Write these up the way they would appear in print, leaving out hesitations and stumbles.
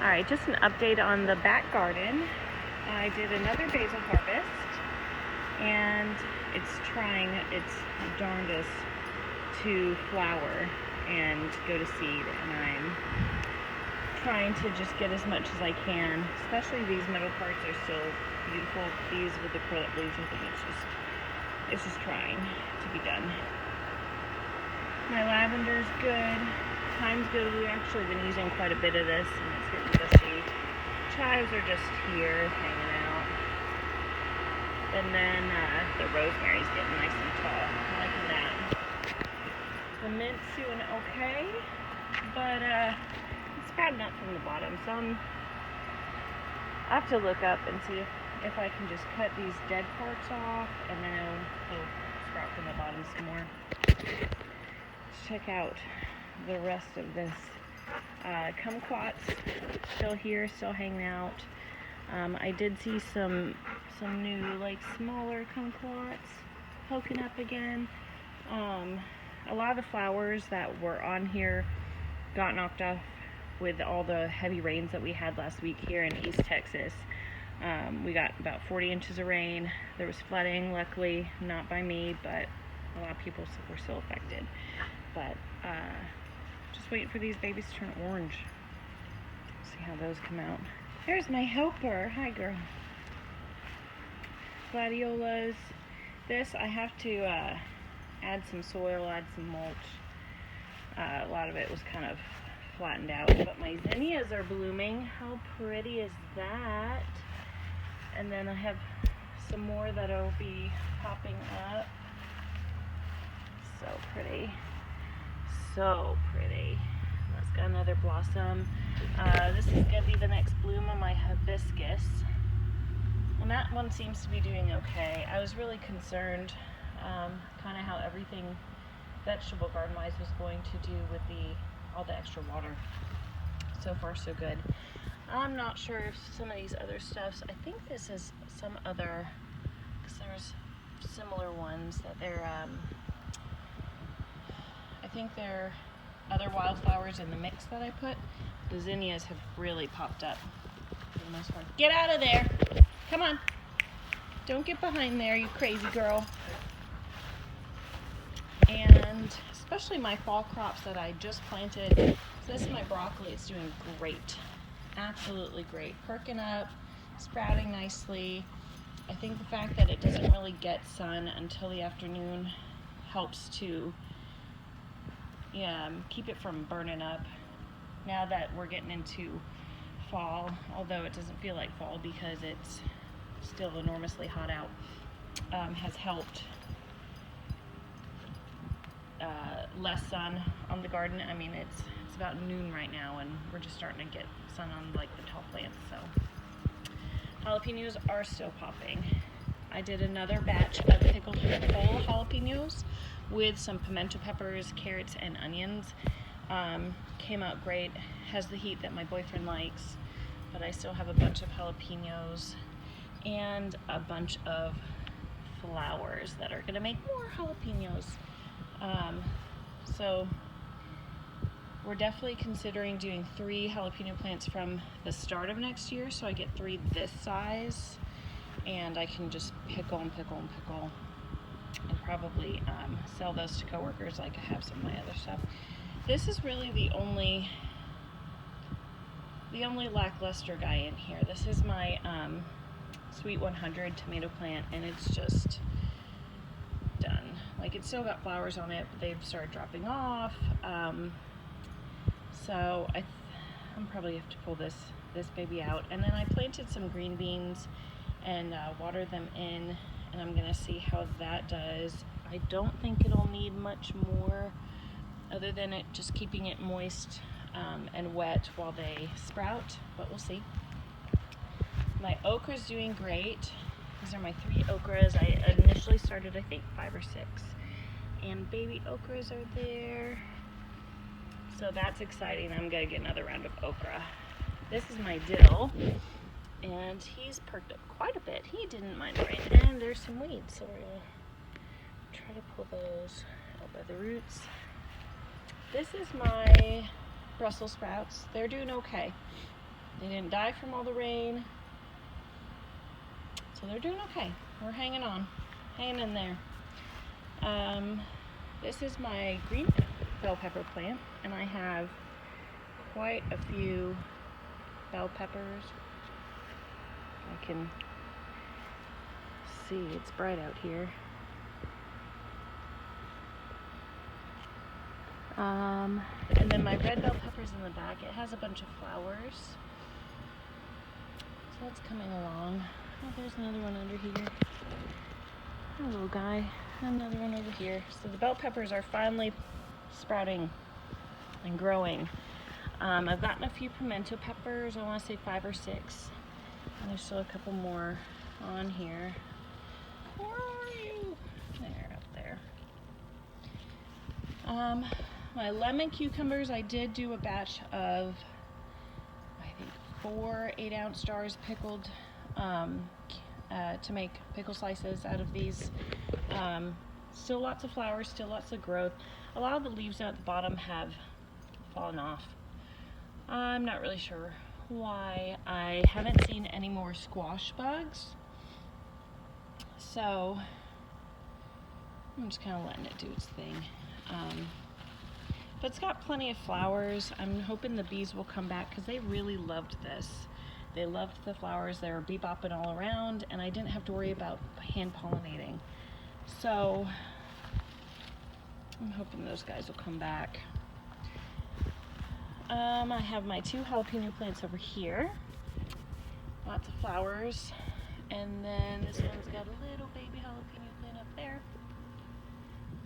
Alright, just an update on the back garden. I did another basil harvest, and it's trying its darndest to flower and go to seed, and I'm trying to just get as much as I can. Especially these middle parts are still beautiful. These with the curl up leaves, I think it's just trying to be done. My lavender's good. Time's good. We've actually been using quite a bit of this, and it's getting dusty. Chives are just here hanging out. And then the rosemary's getting nice and tall. I'm liking that. The mint's doing okay, but it's sprouting up from the bottom. So I have to look up and see if I can just cut these dead parts off, and then it'll sprout from the bottom some more. Let's check out the rest of this. Kumquats still here, still hanging out. I did see some new, like, smaller kumquats poking up again. A lot of the flowers that were on here got knocked off with all the heavy rains that we had last week here in East Texas. We got about 40 inches of rain. There was flooding, luckily not by me, but a lot of people were still affected. But just waiting for these babies to turn orange. See how those come out. There's my helper. Hi, girl. Gladiolas. This, I have to add some soil, add some mulch. A lot of it was kind of flattened out, but my zinnias are blooming. How pretty is that? And then I have some more that'll be popping up. So pretty. So pretty. That's got another blossom. This is going to be the next bloom on my hibiscus. And that one seems to be doing okay. I was really concerned kind of how everything vegetable garden wise was going to do with all the extra water. So far so good. I'm not sure if some of these other stuffs, I think this is some other, because there's similar ones that they're I think there are other wildflowers in the mix that I put. The zinnias have really popped up for the most part. Get out of there! Come on! Don't get behind there, you crazy girl. And especially my fall crops that I just planted. So this is my broccoli. It's doing great. Absolutely great. Perking up, sprouting nicely. I think the fact that it doesn't really get sun until the afternoon helps to keep it from burning up. Now that we're getting into fall, although it doesn't feel like fall because it's still enormously hot out, has helped. Less sun on the garden. I mean, it's about noon right now, and we're just starting to get sun on like the tall plants. So jalapenos are still popping. I did another batch of pickled whole jalapenos with some pimento peppers, carrots, and onions. Came out great. Has the heat that my boyfriend likes, but I still have a bunch of jalapenos and a bunch of flowers that are gonna make more jalapenos. So we're definitely considering doing 3 jalapeno plants from the start of next year, so I get 3 this size, and I can just pickle and pickle and pickle, and probably sell those to coworkers like I have some of my other stuff. This is really the only lackluster guy in here. This is my Sweet 100 tomato plant, and it's just done. Like, it's still got flowers on it, but they've started dropping off. So I'm probably have to pull this baby out. And then I planted some green beans and watered them in, and I'm gonna see how that does. I don't think it'll need much more other than it just keeping it moist and wet while they sprout, but we'll see. My okra's doing great. These are my 3 okras. I initially started, I think, 5 or 6. And baby okras are there. So that's exciting. I'm going to get another round of okra. This is my dill. And he's perked up quite a bit. He didn't mind the rain. And there's some weeds. So we're going to try to pull those out by the roots. This is my Brussels sprouts. They're doing okay. They didn't die from all the rain. So they're doing okay. We're hanging on, hanging in there. This is my green bell pepper plant, and I have quite a few bell peppers. I can see, it's bright out here. And then my red bell pepper's in the back. It has a bunch of flowers. So that's coming along. Oh, there's another one under here. Hello, guy. Another one over here. So the bell peppers are finally sprouting and growing. I've gotten a few pimento peppers. I want to say 5 or 6. And there's still a couple more on here. Where are you? There, up there. My lemon cucumbers, I did do a batch of, I think, 4 8-ounce jars pickled to make pickle slices out of these. Still lots of flowers, still lots of growth. A lot of the leaves at the bottom have fallen off. I'm not really sure why. I haven't seen any more squash bugs, so I'm just kind of letting it do its thing. But it's got plenty of flowers. I'm hoping the bees will come back because they really loved this. They loved the flowers. They were bebopping all around, and I didn't have to worry about hand pollinating. So I'm hoping those guys will come back. I have my 2 jalapeno plants over here. Lots of flowers. And then this one's got a little baby jalapeno plant up there.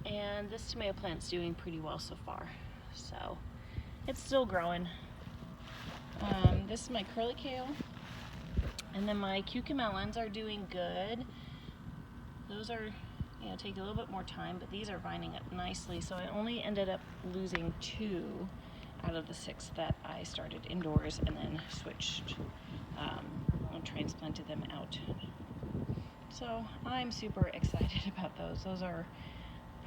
And this tomato plant's doing pretty well so far. So it's still growing. This is my curly kale. And then my cucamelons are doing good. Those are, take a little bit more time, but these are vining up nicely. So I only ended up losing 2 out of the 6 that I started indoors and then switched and transplanted them out. So I'm super excited about those. Those are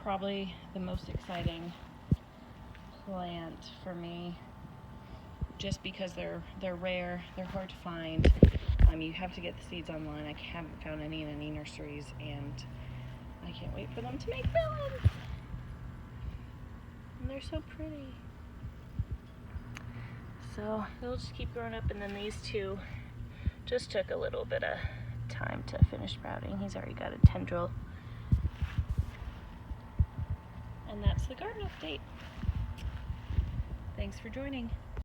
probably the most exciting plant for me, just because they're rare, they're hard to find. You have to get the seeds online. I haven't found any in any nurseries, and I can't wait for them to make melons. And they're so pretty. So they'll just keep growing up, and then these 2 just took a little bit of time to finish sprouting. He's already got a tendril. And that's the garden update. Thanks for joining.